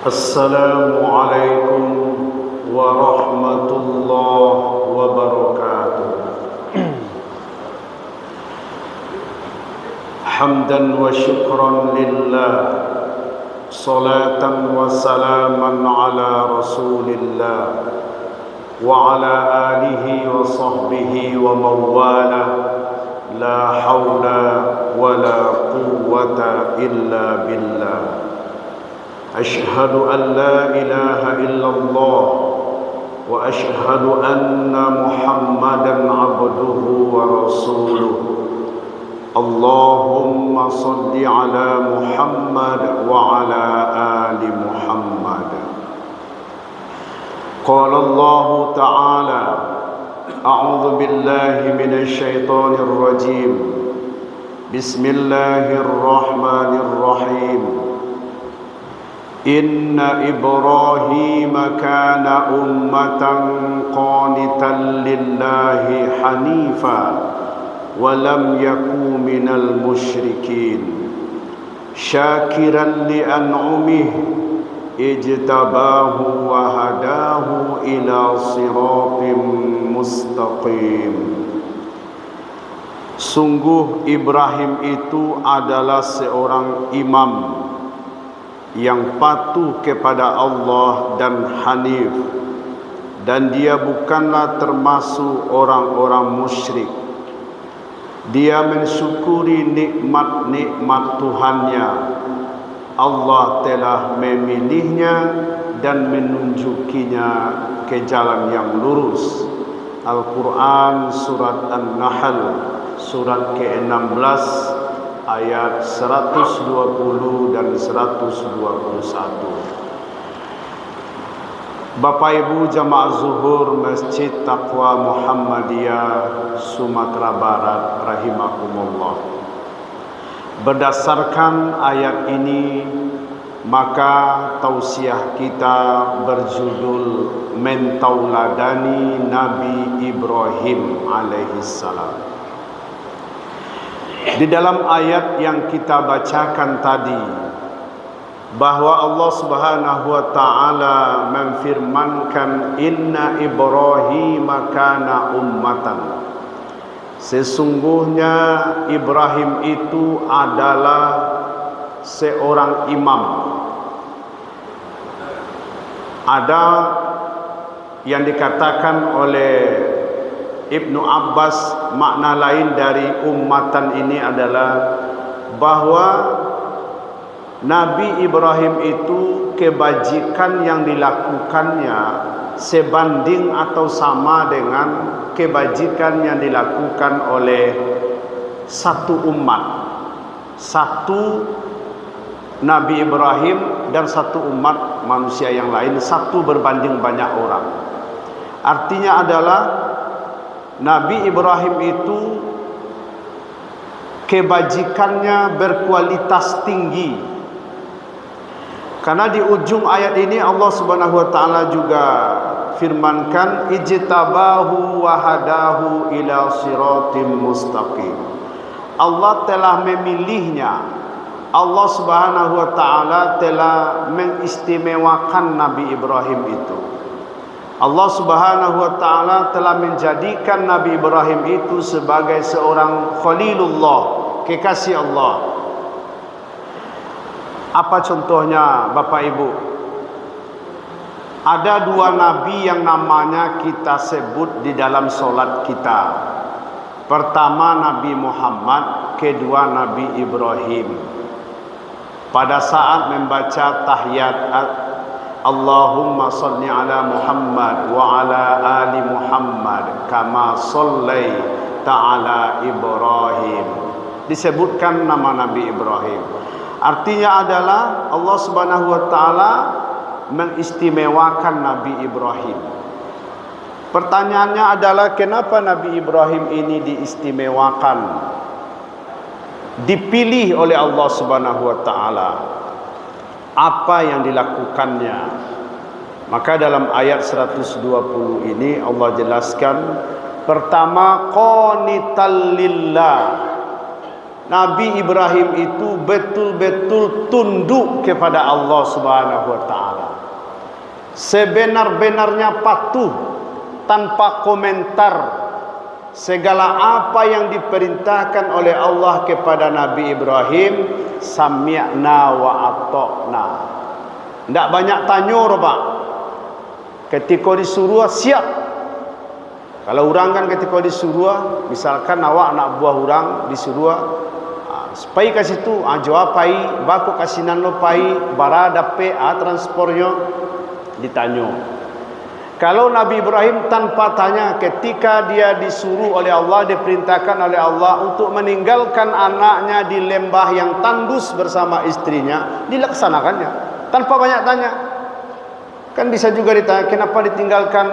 Assalamualaikum warahmatullahi wabarakatuh. Hamdan wa syukran lillah, salatan wa salaman ala rasulillah wa ala alihi wa sahbihi wa mawala. La hawla wa la quwwata illa billah. Ashhadu an la ilaha illallah wa ashhadu anna Muhammadan abduhu wa rasuluh. Allahumma salli ala Muhammad wa ala ali Muhammad. Qala Allah ta'ala, a'udzu billahi minasy syaithanir rajim. Bismillahirrahmanirrahim. Inna Ibrahim kana ummatan qanitan lillahi hanifa wa lam yaku minal musyrikin syakiran li an'umihi ijtabahu wa hadahu ila siratim mustaqim. Sungguh Ibrahim itu adalah seorang imam yang patuh kepada Allah dan hanif, dan dia bukanlah termasuk orang-orang musyrik. Dia mensyukuri nikmat-nikmat Tuhannya. Allah telah memilihnya dan menunjukinya ke jalan yang lurus. Al-Quran Surat An-Nahl Surat ke-16 ayat 120 dan 121. Bapak Ibu jamaah zuhur Masjid Taqwa Muhammadiyah Sumatera Barat rahimakumullah. Berdasarkan ayat ini, maka tausiah kita berjudul Mentauladani Nabi Ibrahim alaihissalam. Di dalam ayat yang kita bacakan tadi, bahwa Allah Subhanahu wa taala memfirmankan inna Ibrahim kana ummatan. Sesungguhnya Ibrahim itu adalah seorang imam. Ada yang dikatakan oleh Ibnu Abbas, makna lain dari ummatan ini adalah bahwa Nabi Ibrahim itu kebajikan yang dilakukannya sebanding atau sama dengan kebajikan yang dilakukan oleh satu umat. Satu Nabi Ibrahim dan satu umat manusia yang lain, satu berbanding banyak orang. Artinya adalah Nabi Ibrahim itu kebajikannya berkualitas tinggi. Karena di ujung ayat ini Allah Subhanahu wa taala juga firmankan ijtabahu wa hadahu ila siratim mustaqim. Allah telah memilihnya. Allah Subhanahu wa taala telah mengistimewakan Nabi Ibrahim itu. Allah Subhanahu wa taala telah menjadikan Nabi Ibrahim itu sebagai seorang khalilullah, kekasih Allah. Apa contohnya Bapak Ibu? Ada dua nabi yang namanya kita sebut di dalam solat kita. Pertama Nabi Muhammad, kedua Nabi Ibrahim. Pada saat membaca tahiyat, Allahumma salli ala Muhammad wa ala ali Muhammad kama sallaita ala Ibrahim, disebutkan nama Nabi Ibrahim. Artinya adalah Allah Subhanahu wa taala mengistimewakan Nabi Ibrahim. Pertanyaannya adalah kenapa Nabi Ibrahim ini diistimewakan, dipilih oleh Allah Subhanahu wa taala? Apa yang dilakukannya? Maka dalam ayat 120 ini Allah jelaskan, pertama qanital lillah. Nabi Ibrahim itu betul-betul tunduk kepada Allah Subhanahu wa taala. sebenar-benarnya patuh tanpa komentar segala apa yang diperintahkan oleh Allah kepada Nabi Ibrahim. Sami'na wa ata'na. Tidak banyak tanya, Pak. Ketika disuruh siap. Kalau orang kan ketika disuruh, misalkan awak anak buah orang disuruh, pai ke situ, jawab pai, baku kasinan lo pai, bara dape transportnya, ditanya. Kalau Nabi Ibrahim tanpa tanya, ketika dia disuruh oleh Allah, diperintahkan oleh Allah untuk meninggalkan anaknya di lembah yang tandus bersama istrinya, dilaksanakannya tanpa banyak tanya. Kan bisa juga ditanya, kenapa ditinggalkan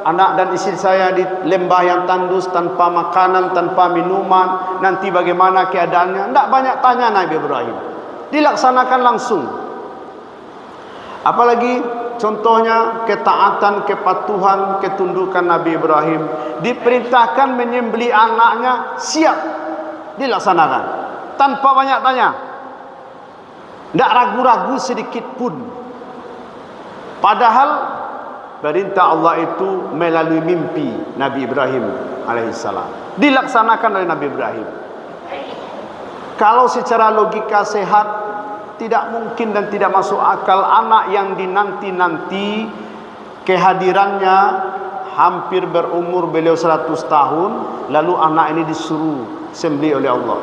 anak dan istri saya di lembah yang tandus tanpa makanan, tanpa minuman, nanti bagaimana keadaannya? Tidak banyak tanya Nabi Ibrahim, dilaksanakan langsung. Apalagi contohnya ketaatan, kepatuhan, ketundukan Nabi Ibrahim. Diperintahkan menyembelih anaknya, siap, dilaksanakan tanpa banyak tanya, tidak ragu-ragu sedikit pun. Padahal perintah Allah itu melalui mimpi Nabi Ibrahim alaihissalam, dilaksanakan oleh Nabi Ibrahim. Kalau secara logika sehat, tidak mungkin dan tidak masuk akal anak yang dinanti-nanti kehadirannya hampir berumur beliau 100 tahun, lalu anak ini disuruh sembelih oleh Allah.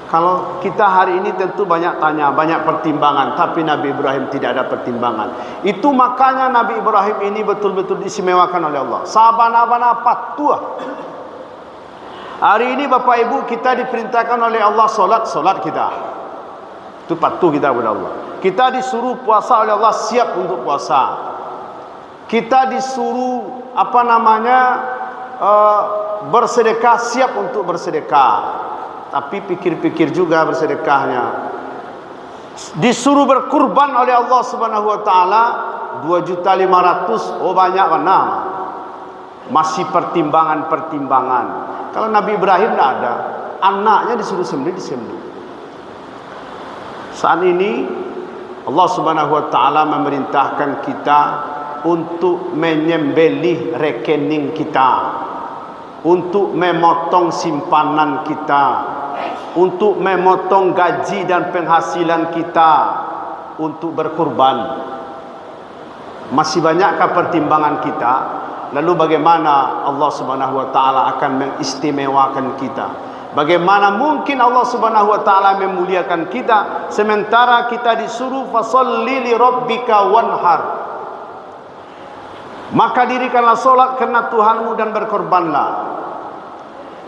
Kalau kita hari ini tentu banyak tanya, banyak pertimbangan, tapi Nabi Ibrahim tidak ada pertimbangan. Itu makanya Nabi Ibrahim ini betul-betul diistimewakan oleh Allah. Sabana-bana patuh. Hari ini Bapak Ibu, kita diperintahkan oleh Allah solat kita. Itu patuh kita kepada Allah. Kita disuruh puasa oleh Allah, siap untuk puasa. Kita disuruh bersedekah, siap untuk bersedekah. Tapi pikir-pikir juga bersedekahnya. Disuruh berkurban oleh Allah Subhanahu wa taala 2.500.000. Oh banyak mana? Masih pertimbangan-pertimbangan. Kalau Nabi Ibrahim tidak ada, anaknya disuruh sembelih, disembelih. Saat ini Allah Subhanahu wa taala memerintahkan kita untuk menyembelih rekening kita, untuk memotong simpanan kita, untuk memotong gaji dan penghasilan kita, untuk berkurban. Masih banyakkah pertimbangan kita? Lalu bagaimana Allah Subhanahu wa taala akan mengistimewakan kita? Bagaimana mungkin Allah Subhanahu wa taala memuliakan kita sementara kita disuruh fasholli li rabbika wanhar? Maka dirikanlah solat karena Tuhanmu dan berkorbanlah.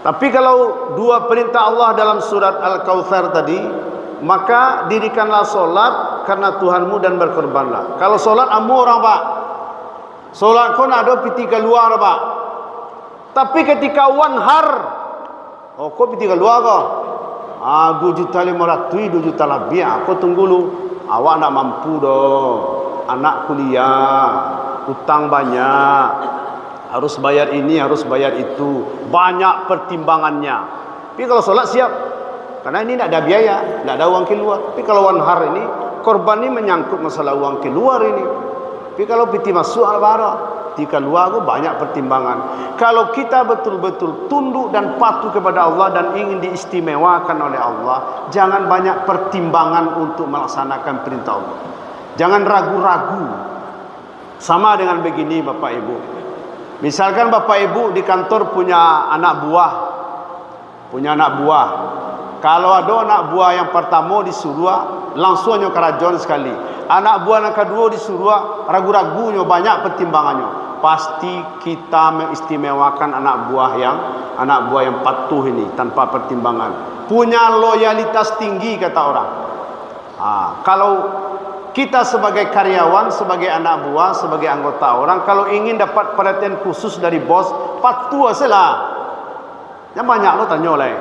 Tapi kalau dua perintah Allah dalam surat Al-Kautsar tadi, maka dirikanlah solat karena Tuhanmu dan berkorbanlah. Kalau solat amu orang Pak, solat kon ada piti keluar Pak. Tapi ketika wanhar, oh kok piti keluar kok? 2.500.000, 2 juta lebih. Aku tunggu dulu. Awak nak mampu doh. Anak kuliah, utang banyak, harus bayar ini, harus bayar itu, banyak pertimbangannya. Tapi kalau solat siap, karena ini tidak ada biaya, tidak ada uang keluar. Tapi kalau wanhar ini, korban ini menyangkut masalah uang keluar ini. Tapi kalau piti masuk al-bara, piti keluar itu banyak pertimbangan. Kalau kita betul-betul tunduk dan patuh kepada Allah dan ingin diistimewakan oleh Allah, jangan banyak pertimbangan untuk melaksanakan perintah Allah. Jangan ragu-ragu. Sama dengan begini Bapak Ibu. Misalkan Bapak Ibu di kantor punya anak buah. Kalau ada anak buah yang pertama disuruh, langsung nyo kerajon sekali. Anak buah yang kedua disuruh, ragu-ragunya banyak pertimbangannya. Pasti kita mengistimewakan anak buah yang patuh ini tanpa pertimbangan. Punya loyalitas tinggi kata orang. Kalau kita sebagai karyawan, sebagai anak buah, sebagai anggota orang, kalau ingin dapat perhatian khusus dari bos, patuh saja. Yang banyak lo tanya oleh.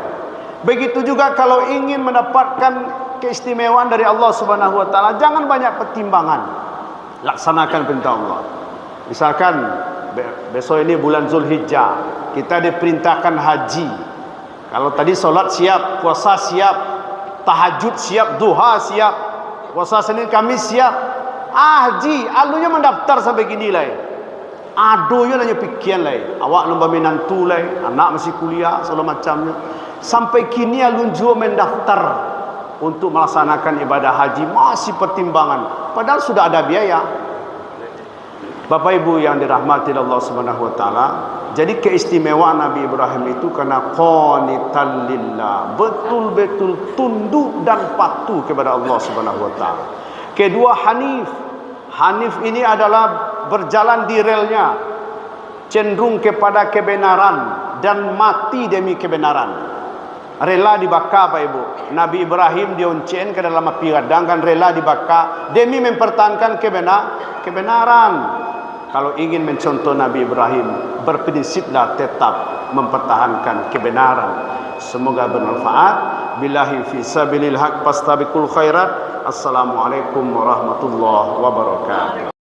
Begitu juga kalau ingin mendapatkan keistimewaan dari Allah Subhanahu wa taala, jangan banyak pertimbangan. Laksanakan perintah Allah. Misalkan besok ini bulan Zulhijjah, kita diperintahkan haji. Kalau tadi solat siap, puasa siap, tahajud siap, duha siap, puasa Senin Kamis siap. Haji, alunya mendaftar sampai gini lah. Adonya nanya pikiran lah. Awak lomba menantu lah, anak masih kuliah, segala macamnya. Sampai kini alun juga mendaftar untuk melaksanakan ibadah haji, masih pertimbangan. Padahal sudah ada biaya. Bapak Ibu yang dirahmati Allah Subhanahu wa taala, jadi keistimewaan Nabi Ibrahim itu karena qanitan lillah, betul-betul tunduk dan patuh kepada Allah Subhanahu wa taala. Kedua, hanif. Hanif ini adalah berjalan di relnya, cenderung kepada kebenaran dan mati demi kebenaran. Rela dibakar Pak Ibu. Nabi Ibrahim dioncen ke dalam api radang kan rela dibakar demi mempertahankan kebenaran. Kalau ingin mencontoh Nabi Ibrahim, berprinsiplah tetap mempertahankan kebenaran. Semoga bermanfaat. Billahi fi sabilil haq fastabiqul khairat. Assalamualaikum warahmatullahi wabarakatuh.